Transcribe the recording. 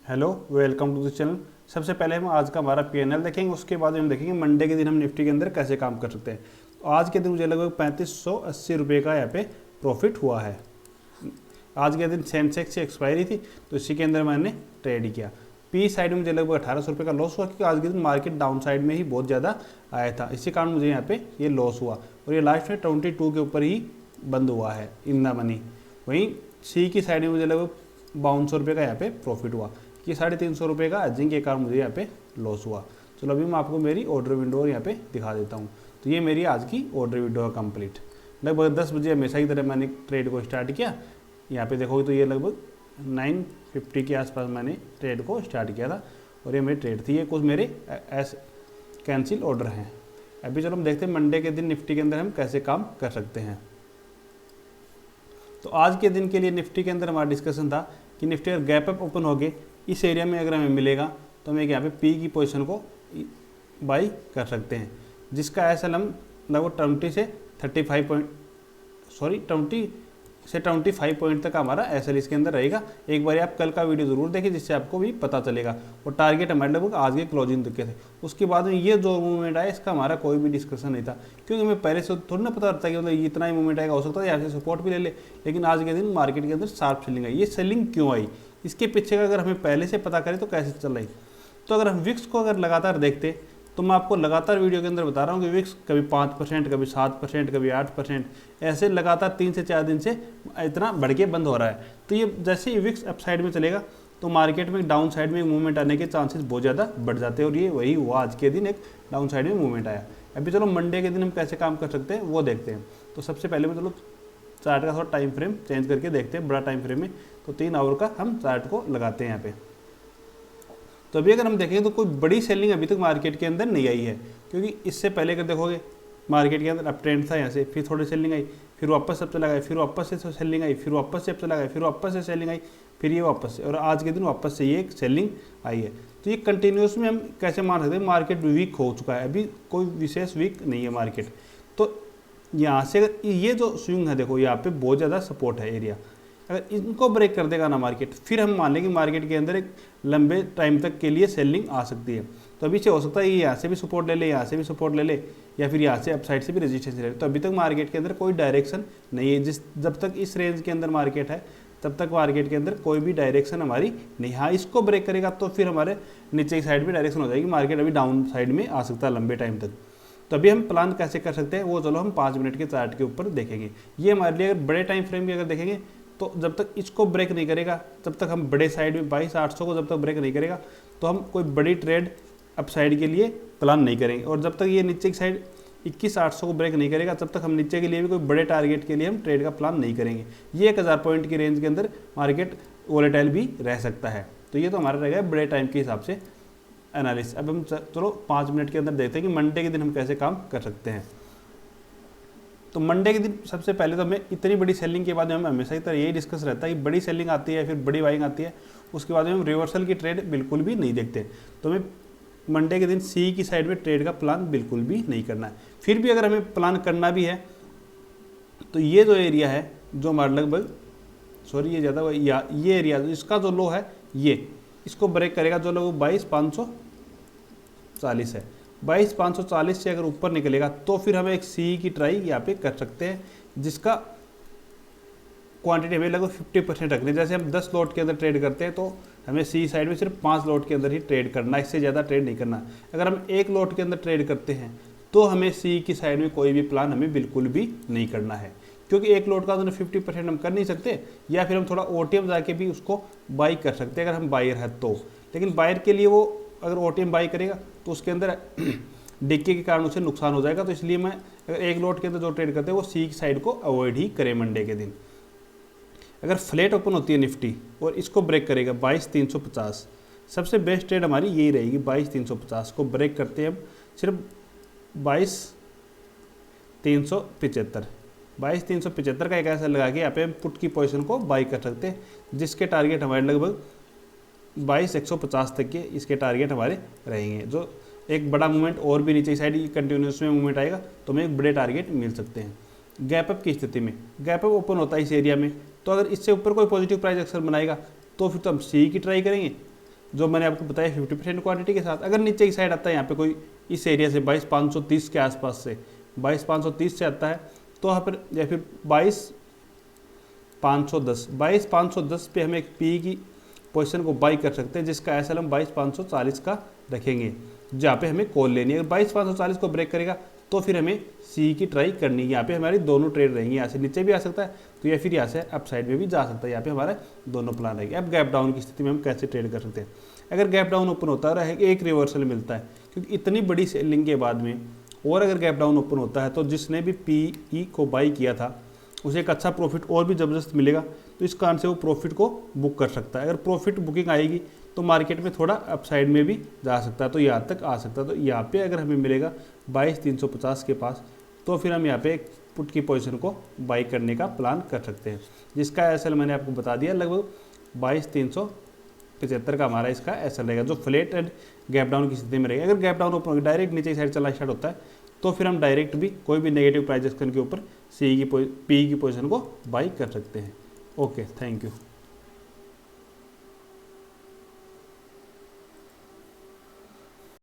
Hello, welcome to the channel. सबसे पहले हम आज का हमारा पीएनएल देखेंगे, उसके बाद हम देखेंगे मंडे के दिन हम निफ्टी के अंदर कैसे काम कर सकते हैं। तो आज के दिन मुझे लगभग 3580 रुपये का यहाँ पे प्रॉफिट हुआ है। आज के दिन सेंसेक्स की एक्सपायरी थी तो इसी के अंदर मैंने ट्रेड किया। पी साइड में मुझे लगभग 1800 रुपये का लॉस हुआ, क्योंकि आज के दिन मार्केट डाउन साइड में ही बहुत ज़्यादा आया था, इसी कारण मुझे यहाँ पे ये लॉस हुआ और ये लास्ट में 22 के ऊपर ही बंद हुआ है इन द मनी। वहीं सी की साइड में मुझे लगभग 5200 रुपये का यहाँ पे प्रॉफिट हुआ कि 350 रुपये का एजिंग के कारण मुझे यहाँ पे लॉस हुआ। चलो अभी मैं आपको मेरी ऑर्डर विंडो यहाँ पे दिखा देता हूँ। तो ये मेरी आज की ऑर्डर विंडो है कंप्लीट। लगभग 10 बजे हमेशा की तरह मैंने ट्रेड को स्टार्ट किया। यहाँ पे देखोगे तो ये लगभग 950 के आसपास मैंने ट्रेड को स्टार्ट किया था और ये मेरी ट्रेड थी। ये कुछ मेरे कैंसिल ऑर्डर हैं। अभी चलो हम देखते हैं मंडे के दिन निफ्टी के अंदर हम कैसे काम कर सकते हैं। तो आज के दिन के लिए निफ्टी के अंदर हमारा डिस्कशन था कि निफ्टी अगर गैप अप ओपन हो गए इस एरिया में अगर हमें मिलेगा तो हम एक यहाँ पे पी की पोजीशन को बाई कर सकते हैं, जिसका एस एल हम लगभग 20 से 25 पॉइंट तक हमारा एस एल इसके अंदर रहेगा। एक बार आप कल का वीडियो ज़रूर देखें जिससे आपको भी पता चलेगा। और टारगेट हमारे लगभग आज के क्लोजिंग तक के थे। उसके बाद में ये जो मूवमेंट आया इसका हमारा कोई भी डिस्कशन नहीं था, क्योंकि हमें पहले से थोड़ी ना पता रहता कि मतलब इतना ही मूवमेंट आएगा। हो सकता है यहाँ से सपोर्ट भी ले ले, लेकिन आज के दिन मार्केट के अंदर शार्प सेलिंग आई। ये सेलिंग क्यों आई, इसके पीछे का अगर हमें पहले से पता करें तो कैसे चल रही। तो अगर हम विक्स को अगर लगातार देखते तो मैं आपको लगातार वीडियो के अंदर बता रहा हूँ कि विक्स कभी 5%, कभी 7%, कभी 8%, ऐसे लगातार 3 से 4 दिन से इतना बढ़ के बंद हो रहा है। तो ये जैसे ही विक्स अप साइड में चलेगा तो मार्केट में डाउन साइड में मूवमेंट आने के चांसेस बहुत ज़्यादा बढ़ जाते हैं और ये वही हुआ। आज के दिन एक डाउन साइड में मूवमेंट आया। अभी चलो मंडे के दिन हम कैसे काम कर सकते हैं वो देखते हैं। तो सबसे पहले में चलो चार्ट का थोड़ा टाइम फ्रेम चेंज करके देखते हैं, बड़ा टाइम फ्रेम में। तो 3 आवर का हम चार्ट को लगाते हैं यहाँ पे। तो अभी अगर हम देखें तो कोई बड़ी सेलिंग अभी तक मार्केट के अंदर नहीं आई है, क्योंकि इससे पहले अगर देखोगे मार्केट के अंदर अप ट्रेंड था, यहाँ से फिर थोड़ी सेलिंग आई, फिर वापस सब चला गया, फिर वापस से सेलिंग आई, फिर वापस से चला गया, फिर वापस से सेलिंग आई, फिर ये वापस से, और आज के दिन वापस से ये एक सेलिंग आई है। तो ये कंटिन्यूस में हम कैसे मान सकते हैं मार्केट वीक हो चुका है, अभी कोई विशेष वीक नहीं है मार्केट। तो यहाँ से अगर ये जो स्विंग है देखो यहाँ पे बहुत ज़्यादा सपोर्ट है एरिया, अगर इनको ब्रेक कर देगा ना मार्केट, फिर हम मान लें कि मार्केट के अंदर एक लंबे टाइम तक के लिए सेलिंग आ सकती है। तो अभी से हो सकता है ये यहाँ से भी सपोर्ट ले ले, यहाँ से भी सपोर्ट ले ले, या फिर यहाँ से अपसाइड से भी रेजिस्टेंस ले ले। तो अभी तक मार्केट के अंदर कोई डायरेक्शन नहीं है। जब तक इस रेंज के अंदर मार्केट है तब तक मार्केट के अंदर कोई भी डायरेक्शन हमारी नहीं। हाँ, इसको ब्रेक करेगा तो फिर हमारे नीचे की साइड में डायरेक्शन हो जाएगी, मार्केट अभी डाउन साइड में आ सकता है लंबे टाइम तक। तो अभी हम प्लान कैसे कर सकते हैं वो चलो हम 5 मिनट के चार्ट के ऊपर देखेंगे। ये हमारे लिए अगर बड़े टाइम फ्रेम की अगर देखेंगे तो जब तक इसको ब्रेक नहीं करेगा तब तक हम बड़े साइड में 22,800 को जब तक ब्रेक नहीं करेगा तो हम कोई बड़ी ट्रेड अप साइड के लिए प्लान नहीं करेंगे। और जब तक ये नीचे की साइड 21,800 को ब्रेक नहीं करेगा तब तक हम नीचे के लिए भी कोई बड़े टारगेट के लिए हम ट्रेड का प्लान नहीं करेंगे। ये 1000 पॉइंट की रेंज के अंदर मार्केट वोलेटाइल भी रह सकता है। तो ये तो हमारा रहेगा बड़े टाइम के हिसाब से एनालिसिस। अब हम चलो 5 मिनट के अंदर देखते हैं कि मंडे के दिन हम कैसे काम कर सकते हैं। तो मंडे के दिन सबसे पहले तो हमें इतनी बड़ी सेलिंग के बाद हमें हमेशा की तरह यही डिस्कस रहता है कि बड़ी सेलिंग आती है फिर बड़ी बाइंग आती है, उसके बाद हम रिवर्सल की ट्रेड बिल्कुल भी नहीं देखते। तो हमें मंडे के दिन सी की साइड में ट्रेड का प्लान बिल्कुल भी नहीं करना है। फिर भी अगर हमें प्लान करना भी है तो ये जो एरिया है जो हमारा लगभग ये ज़्यादा ये एरिया इसका जो लो है ये इसको ब्रेक करेगा, जो लगभग 22,540 है। 22,540 से अगर ऊपर निकलेगा तो फिर हमें एक सी की ट्राई यहाँ पे कर सकते हैं, जिसका क्वांटिटी हमें लगभग 50% रखनी है। जैसे हम 10 लॉट के अंदर ट्रेड करते हैं तो हमें सी साइड में सिर्फ 5 लॉट के अंदर ही ट्रेड करना है, इससे ज़्यादा ट्रेड नहीं करना। अगर हम 1 लॉट के अंदर ट्रेड करते हैं तो हमें सी की साइड में कोई भी प्लान हमें बिल्कुल भी नहीं करना है, क्योंकि 1 लॉट का तो 50% हम कर नहीं सकते। या फिर हम थोड़ा ओटीएम जाके भी उसको बाई कर सकते हैं अगर हम बायर है तो। लेकिन बायर के लिए वो अगर ओटीएम बाई करेगा तो उसके अंदर डिक्के के कारण उसे नुकसान हो जाएगा। तो इसलिए मैं अगर 1 लॉट के अंदर जो ट्रेड करते हैं वो सी की साइड को अवॉइड ही करें मंडे के दिन। अगर फ्लैट ओपन होती है निफ्टी और इसको ब्रेक करेगा 22,350, सबसे बेस्ट ट्रेड हमारी यही रहेगी। 22,350 को ब्रेक करते हैं हम सिर्फ 22,375 का एक ऐसा लगा के यहाँ पे हम पुट की पोजीशन को बाई कर सकते हैं, जिसके टारगेट हमारे लगभग 22,150 तक के इसके टारगेट हमारे रहेंगे। जो एक बड़ा मूवमेंट और भी नीचे की साइड कंटिन्यूस में मूवमेंट आएगा तो हमें एक बड़े टारगेट मिल सकते हैं। गैप अप की स्थिति में गैप अप ओपन होता है इस एरिया में, तो अगर इससे ऊपर कोई पॉजिटिव प्राइस एक्शन बनाएगा तो फिर तो हम सी की ट्राई करेंगे। जो मैंने आपको बताया 50% क्वांटिटी के साथ। अगर नीचे की साइड आता है यहाँ पे कोई इस एरिया से 22,530 के आसपास से 22,530 से आता है तो यहाँ पर या फिर 22,510 पे हम एक पी की पोजीशन को बाई कर सकते हैं, जिसका एसएल हम 22,540 का रखेंगे, जहाँ पे हमें कॉल लेनी है। अगर 22,540 को ब्रेक करेगा तो फिर हमें सी की ट्राई करनी है। यहाँ पे हमारी दोनों ट्रेड रहेंगी, यहाँ से नीचे भी आ सकता है तो या फिर यहाँ से अप साइड में भी जा सकता है। यहाँ पे हमारा दोनों प्लान रहेंगे। अब गैप डाउन की स्थिति में हम कैसे ट्रेड कर सकते हैं? अगर गैप डाउन ओपन होता है एक रिवर्सल मिलता है, क्योंकि इतनी बड़ी सेलिंग के बाद में और अगर गैप डाउन ओपन होता है तो जिसने भी पी को बाई किया था उसे एक अच्छा प्रॉफिट और भी ज़बरदस्त मिलेगा, तो इस कारण से वो प्रॉफिट को बुक कर सकता है। अगर प्रॉफिट बुकिंग आएगी तो मार्केट में थोड़ा अपसाइड में भी जा सकता है, तो यहाँ तक आ सकता है। तो यहाँ पे अगर हमें मिलेगा 22,350 के पास तो फिर हम यहाँ पे एक पुट की पोजीशन को बाई करने का प्लान कर सकते हैं, जिसका एसएल मैंने आपको बता दिया लगभग 22,375 का हमारा इसका एसएल रहेगा, जो फ्लैट एंड गैप डाउन की स्थिति में रहेगा। अगर गैप डाउन ओपन डायरेक्ट नीचे की साइड चलना स्टार्ट होता है तो फिर हम डायरेक्ट भी कोई भी नेगेटिव प्राइस एक्शन के ऊपर पी की पोजीशन को बाई कर सकते हैं। Okay, thank you.